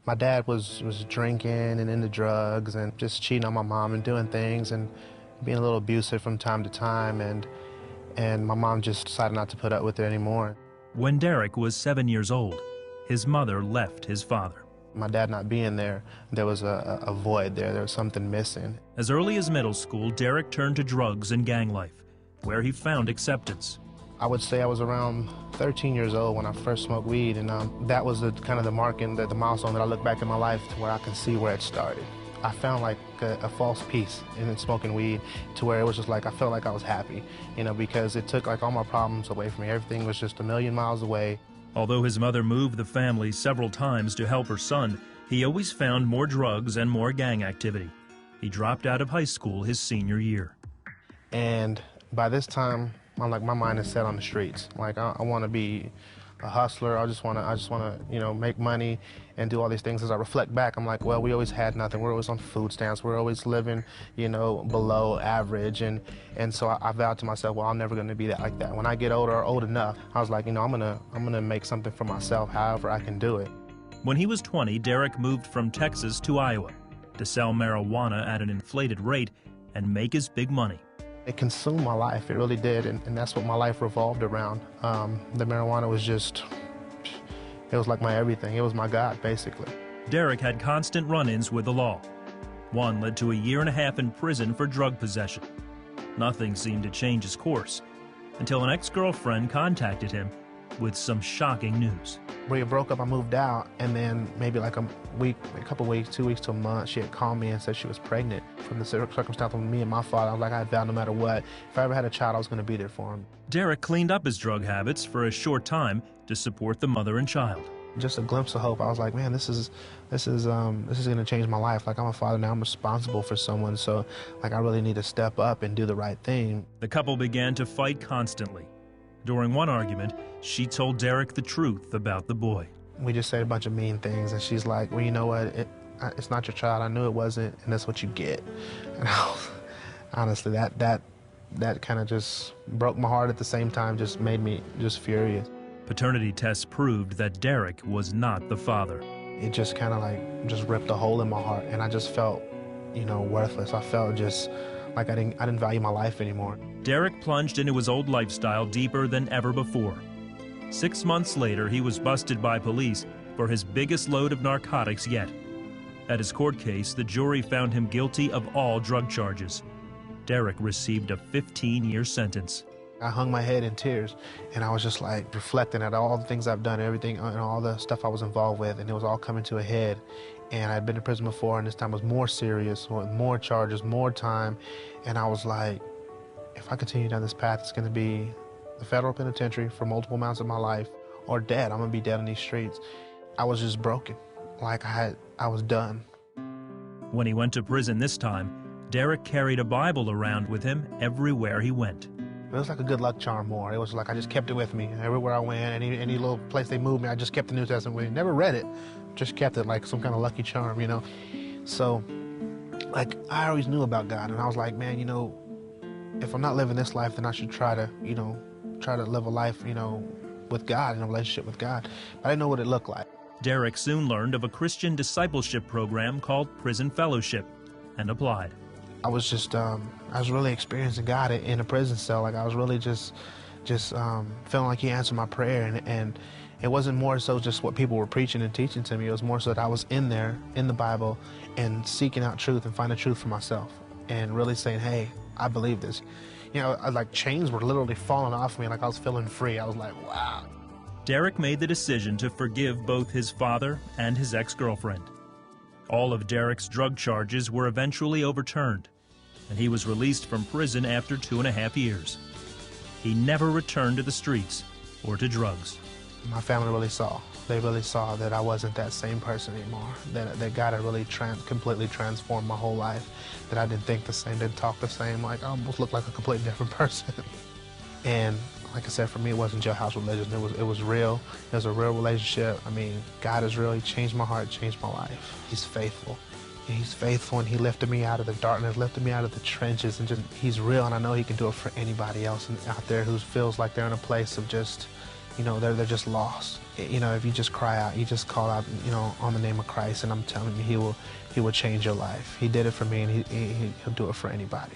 My dad was drinking and into drugs and just cheating on my mom and doing things and being a little abusive from time to time, and my mom just decided not to put up with it anymore. When Derick was 7 years old, his mother left his father. My dad not being there, there was a void there. There was something missing. As early as middle school, Derick turned to drugs and gang life, where he found acceptance. I would say I was around 13 years old when I first smoked weed, and that was kind of the mark and the milestone that I look back in my life to where I can see where it started. I found like a false peace in smoking weed, to where it was just like I felt like I was happy, because it took like all my problems away from me. Everything was just a million miles away. Although his mother moved the family several times to help her son, he always found more drugs and more gang activity. He dropped out of high school his senior year. And by this time, I'm like, my mind is set on the streets. Like I want to be a hustler. I just want to, make money and do all these things. As I reflect back, I'm like, well, we always had nothing. We're always on food stamps. We're always living, below average. And so I vowed to myself, well, I'm never going to be that like that. When I get older or old enough, I was like, I'm gonna make something for myself, however I can do it. When he was 20, Derick moved from Texas to Iowa to sell marijuana at an inflated rate and make his big money. It consumed my life, it really did, and that's what my life revolved around. The marijuana was it was like my everything. It was my God, basically. Derick had constant run-ins with the law. One led to 1.5 years in prison for drug possession. Nothing seemed to change his course until an ex-girlfriend contacted him with some shocking news. We broke up, I moved out, and then maybe like a couple weeks, 2 weeks to a month, she had called me and said she was pregnant. From the circumstance with me and my father, I was like, I had vowed no matter what, if I ever had a child, I was going to be there for him. Derick cleaned up his drug habits for a short time to support the mother and child. Just a glimpse of hope. I was like, man, this is going to change my life. Like, I'm a father now, I'm responsible for someone, so like I really need to step up and do the right thing. The couple began to fight constantly. During one argument, she told Derick the truth about the boy. We just said a bunch of mean things, and she's like, well, you know what, it's not your child. I knew it wasn't, and that's what you get. And honestly, that kind of just broke my heart, at the same time just made me just furious. Paternity tests proved that Derick was not the father. It just kind of just ripped a hole in my heart, and I just felt, worthless. I felt just like I didn't value my life anymore. Derick plunged into his old lifestyle deeper than ever before. 6 months later, he was busted by police for his biggest load of narcotics yet. At his court case, the jury found him guilty of all drug charges. Derick received a 15-year sentence. I hung my head in tears, and I was just like reflecting at all the things I've done, everything, and all the stuff I was involved with, and it was all coming to a head. And I'd been in prison before, and this time was more serious, with more charges, more time. And I was like, if I continue down this path, it's going to be the federal penitentiary for multiple amounts of my life, or dead. I'm going to be dead on these streets. I was just broken. Like I was done. When he went to prison this time, Derick carried a Bible around with him everywhere he went. It was like a good luck charm more. It was like I just kept it with me. Everywhere I went, any little place they moved me, I just kept the New Testament with me. Never read it, just kept it like some kind of lucky charm, So, like, I always knew about God, and I was like, man, if I'm not living this life, then I should try to live a life, with God, in a relationship with God. But I didn't know what it looked like. Derick soon learned of a Christian discipleship program called Prison Fellowship and applied. I was just, I was really experiencing God in a prison cell. Like, I was really just feeling like He answered my prayer, and it wasn't more so just what people were preaching and teaching to me. It was more so that I was in there, in the Bible, and seeking out truth and finding truth for myself, and really saying, hey, I believe this. Like chains were literally falling off me, like I was feeling free. I was like, wow. Derick made the decision to forgive both his father and his ex-girlfriend. All of Derick's drug charges were eventually overturned, and he was released from prison after 2.5 years. He never returned to the streets or to drugs. My family really saw. They really saw that I wasn't that same person anymore, that God had really completely transformed my whole life, that I didn't think the same, didn't talk the same, like I almost looked like a completely different person. And like I said, for me, it wasn't jailhouse religion. It was real. It was a real relationship. I mean, God has really changed my heart, changed my life. He's faithful. He's faithful, and He lifted me out of the darkness, lifted me out of the trenches, and He's real, and I know He can do it for anybody else out there who feels like they're in a place of just, you know, they're just lost. You know, if you just cry out, you just call out, you know, on the name of Christ, and I'm telling you, he will change your life. He did it for me, and he'll do it for anybody.